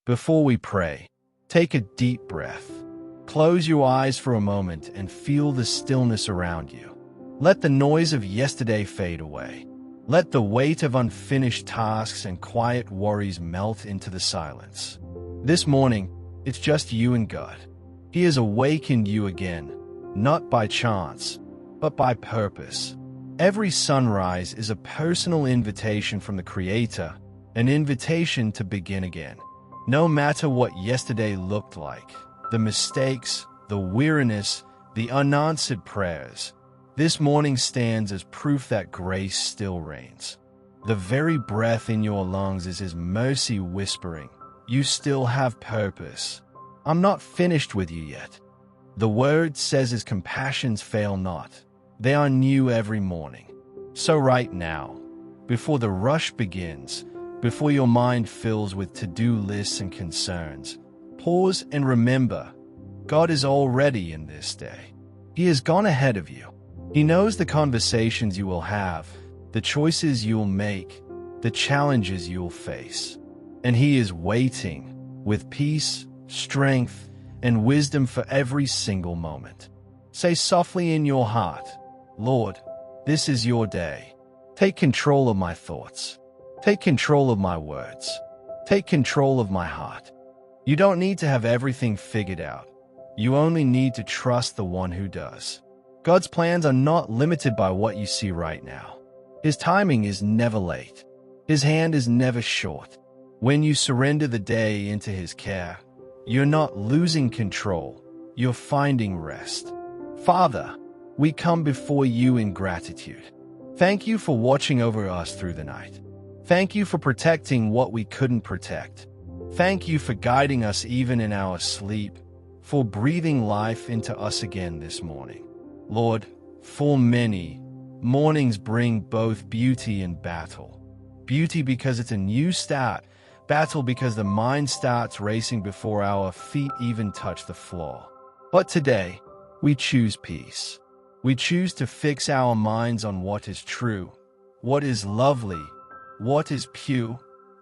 Before we pray, take a deep breath. Close your eyes for a moment and feel the stillness around you. Let the noise of yesterday fade away. Let the weight of unfinished tasks and quiet worries melt into the silence. This morning, it's just you and God. He has awakened you again, not by chance, but by purpose. Every sunrise is a personal invitation from the Creator, an invitation to begin again. No matter what yesterday looked like, the mistakes, the weariness, the unanswered prayers, this morning stands as proof that grace still reigns. The very breath in your lungs is His mercy whispering, "You still have purpose. I'm not finished with you yet." The Word says His compassions fail not. They are new every morning. So right now, before the rush begins, before your mind fills with to-do lists and concerns, pause and remember, God is already in this day. He has gone ahead of you. He knows the conversations you will have, the choices you'll make, the challenges you'll face. And He is waiting with peace, strength, and wisdom for every single moment. Say softly in your heart, "Lord, this is your day. Take control of my thoughts. Take control of my words. Take control of my heart." You don't need to have everything figured out. You only need to trust the one who does. God's plans are not limited by what you see right now. His timing is never late. His hand is never short. When you surrender the day into His care, you're not losing control. You're finding rest. Father, we come before you in gratitude. Thank you for watching over us through the night. Thank you for protecting what we couldn't protect. Thank you for guiding us even in our sleep, for breathing life into us again this morning. Lord, for many, mornings bring both beauty and battle. Beauty because it's a new start, battle because the mind starts racing before our feet even touch the floor. But today, we choose peace. We choose to fix our minds on what is true, what is lovely, what is pure,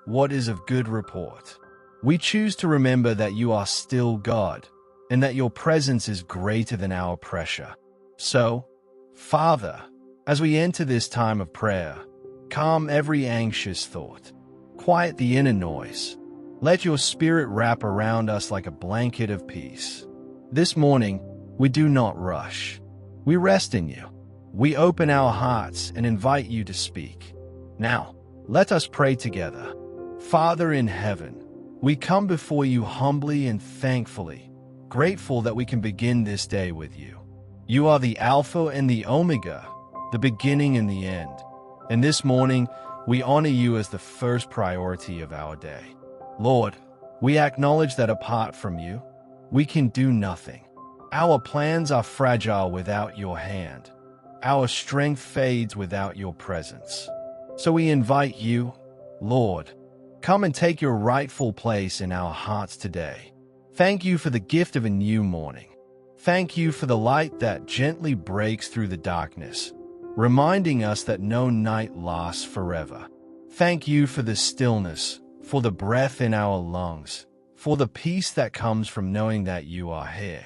what is of good report. We choose to remember that you are still God, and that your presence is greater than our pressure. So, Father, as we enter this time of prayer, calm every anxious thought. Quiet the inner noise. Let your Spirit wrap around us like a blanket of peace. This morning, we do not rush. We rest in you. We open our hearts and invite you to speak. Now, let us pray together. Father in heaven, we come before you humbly and thankfully, grateful that we can begin this day with you. You are the Alpha and the Omega, the beginning and the end. And this morning, we honor you as the first priority of our day. Lord, we acknowledge that apart from you, we can do nothing. Our plans are fragile without your hand. Our strength fades without your presence. So we invite you, Lord, come and take your rightful place in our hearts today. Thank you for the gift of a new morning. Thank you for the light that gently breaks through the darkness, reminding us that no night lasts forever. Thank you for the stillness, for the breath in our lungs, for the peace that comes from knowing that you are here.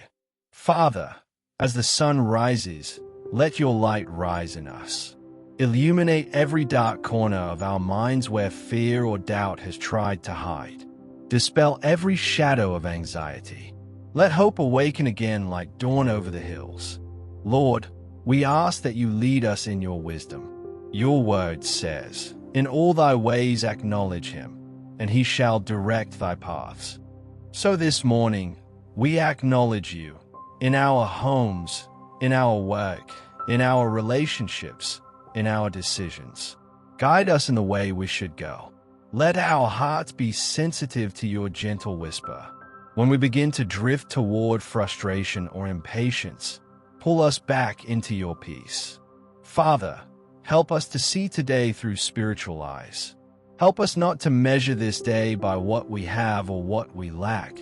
Father, as the sun rises, let your light rise in us. Illuminate every dark corner of our minds where fear or doubt has tried to hide. Dispel every shadow of anxiety. Let hope awaken again like dawn over the hills. Lord, we ask that you lead us in your wisdom. Your word says, "In all thy ways acknowledge him, and he shall direct thy paths." So this morning, we acknowledge you in our homes, in our work, in our relationships, in our decisions. Guide us in the way we should go. Let our hearts be sensitive to your gentle whisper. When we begin to drift toward frustration or impatience, pull us back into your peace. Father, help us to see today through spiritual eyes. Help us not to measure this day by what we have or what we lack,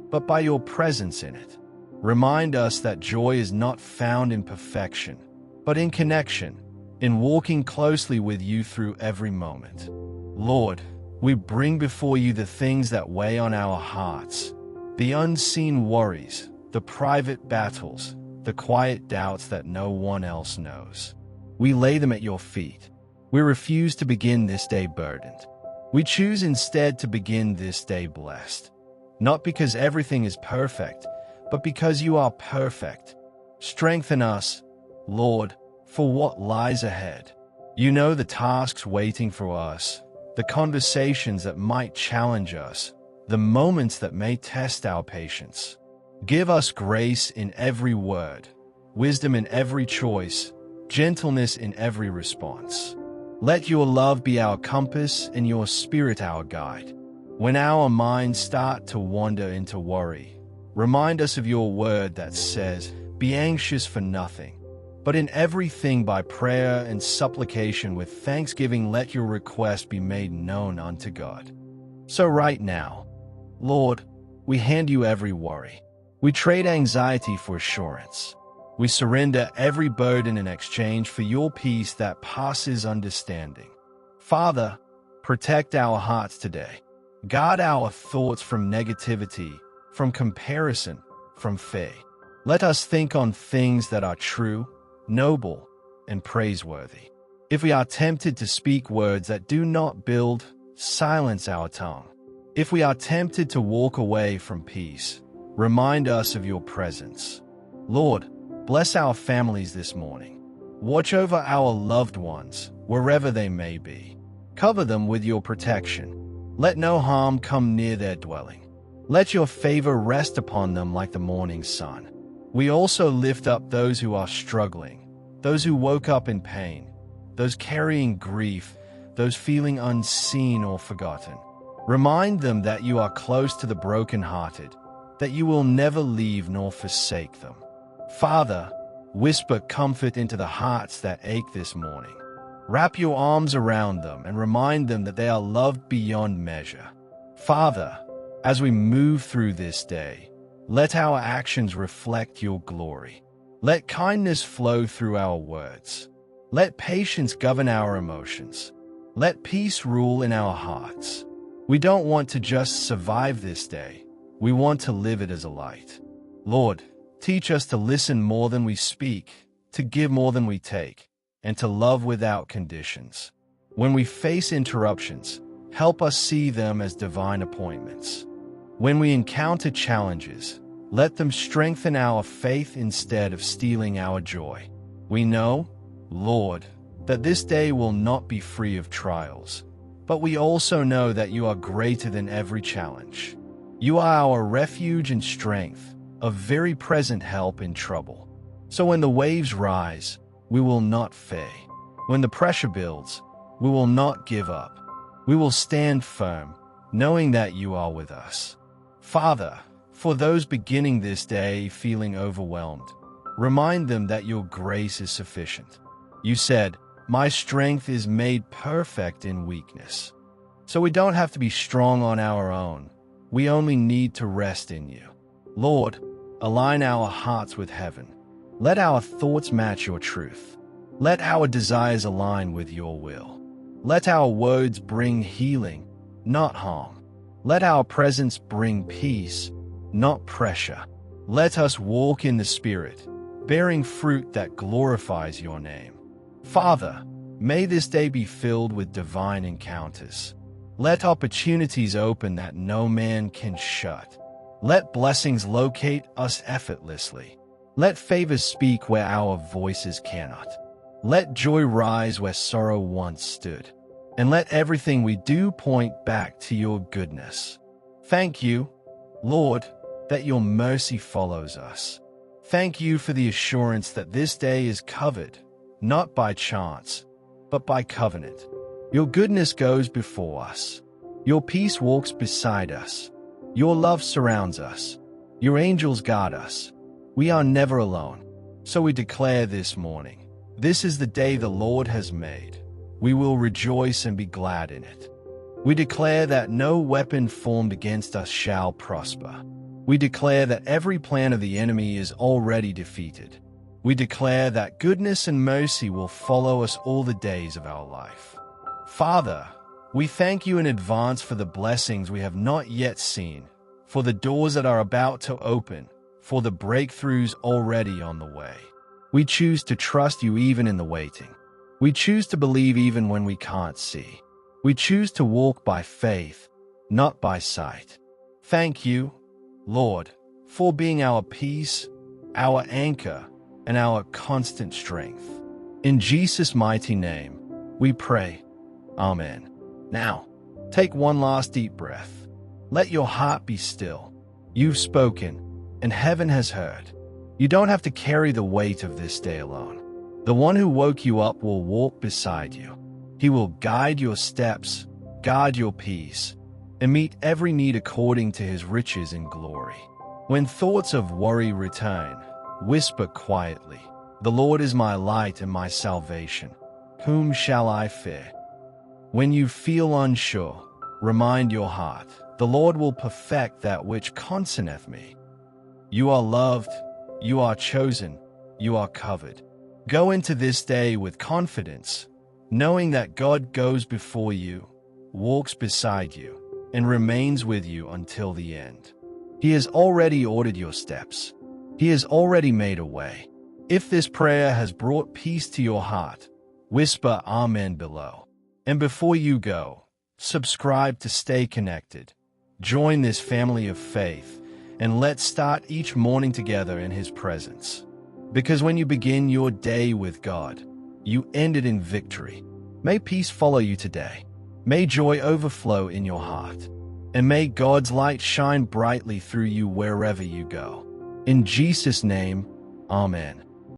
but by your presence in it. Remind us that joy is not found in perfection, but in connection, in walking closely with you through every moment. Lord, We bring before you the things that weigh on our hearts, the unseen worries, the private battles, the quiet doubts that no one else knows. We lay them at your feet. We refuse to begin this day burdened. We choose instead to begin this day blessed. Not because everything is perfect, but because you are perfect. Strengthen us, Lord, for what lies ahead. You know the tasks waiting for us, the conversations that might challenge us, the moments that may test our patience. Give us grace in every word, wisdom in every choice, gentleness in every response. Let your love be our compass and your spirit our guide. When our minds start to wander into worry, remind us of your word that says, "Be anxious for nothing, but in everything by prayer and supplication with thanksgiving let your request be made known unto God." So right now, Lord, we hand you every worry. We trade anxiety for assurance. We surrender every burden in exchange for your peace that passes understanding. Father, protect our hearts today. Guard our thoughts from negativity, from comparison, from fear. Let us think on things that are true, noble, and praiseworthy. If we are tempted to speak words that do not build, silence our tongue. If we are tempted to walk away from peace, remind us of your presence. Lord, bless our families this morning. Watch over our loved ones, wherever they may be. Cover them with your protection. Let no harm come near their dwelling. Let your favor rest upon them like the morning sun. We also lift up those who are struggling, those who woke up in pain, those carrying grief, those feeling unseen or forgotten. Remind them that you are close to the brokenhearted, that you will never leave nor forsake them. Father, whisper comfort into the hearts that ache this morning. Wrap your arms around them and remind them that they are loved beyond measure. Father, as we move through this day, let our actions reflect your glory. Let kindness flow through our words. Let patience govern our emotions. Let peace rule in our hearts. We don't want to just survive this day. We want to live it as a light. Lord, teach us to listen more than we speak, to give more than we take, and to love without conditions. When we face interruptions, help us see them as divine appointments. When we encounter challenges, let them strengthen our faith instead of stealing our joy. We know, Lord, that this day will not be free of trials, but we also know that you are greater than every challenge. You are our refuge and strength, a very present help in trouble. So when the waves rise, we will not fear. When the pressure builds, we will not give up. We will stand firm, knowing that you are with us. Father, for those beginning this day feeling overwhelmed, remind them that your grace is sufficient. You said, "My strength is made perfect in weakness." So we don't have to be strong on our own. We only need to rest in you. Lord, align our hearts with heaven. Let our thoughts match your truth. Let our desires align with your will. Let our words bring healing, not harm. Let our presence bring peace, not pressure. Let us walk in the Spirit, bearing fruit that glorifies your name. Father, may this day be filled with divine encounters. Let opportunities open that no man can shut. Let blessings locate us effortlessly. Let favor speak where our voices cannot. Let joy rise where sorrow once stood. And let everything we do point back to your goodness. Thank you, Lord, that your mercy follows us. Thank you for the assurance that this day is covered, not by chance, but by covenant. Your goodness goes before us. Your peace walks beside us. Your love surrounds us. Your angels guard us. We are never alone. So we declare this morning, this is the day the Lord has made. We will rejoice and be glad in it. We declare that no weapon formed against us shall prosper. We declare that every plan of the enemy is already defeated. We declare that goodness and mercy will follow us all the days of our life. Father, We thank you in advance for the blessings we have not yet seen, for the doors that are about to open, for the breakthroughs already on the way. We choose to trust you even in the waiting. We choose to believe even when we can't see. We choose to walk by faith, not by sight. Thank you, Lord, for being our peace, our anchor, and our constant strength. In Jesus' mighty name, we pray. Amen. Now, take one last deep breath. Let your heart be still. You've spoken, and heaven has heard. You don't have to carry the weight of this day alone. The one who woke you up will walk beside you. He will guide your steps, guard your peace, and meet every need according to his riches in glory. When thoughts of worry return, whisper quietly, "The Lord is my light and my salvation. Whom shall I fear?" When you feel unsure, remind your heart, "The Lord will perfect that which concerneth me." You are loved, you are chosen, you are covered. Go into this day with confidence, knowing that God goes before you, walks beside you, and remains with you until the end. He has already ordered your steps. He has already made a way. If this prayer has brought peace to your heart, whisper Amen below. And before you go, subscribe to stay connected. Join this family of faith, and let's start each morning together in his presence. Because when you begin your day with God, you end it in victory. May peace follow you today. May joy overflow in your heart. And may God's light shine brightly through you wherever you go. In Jesus' name, Amen.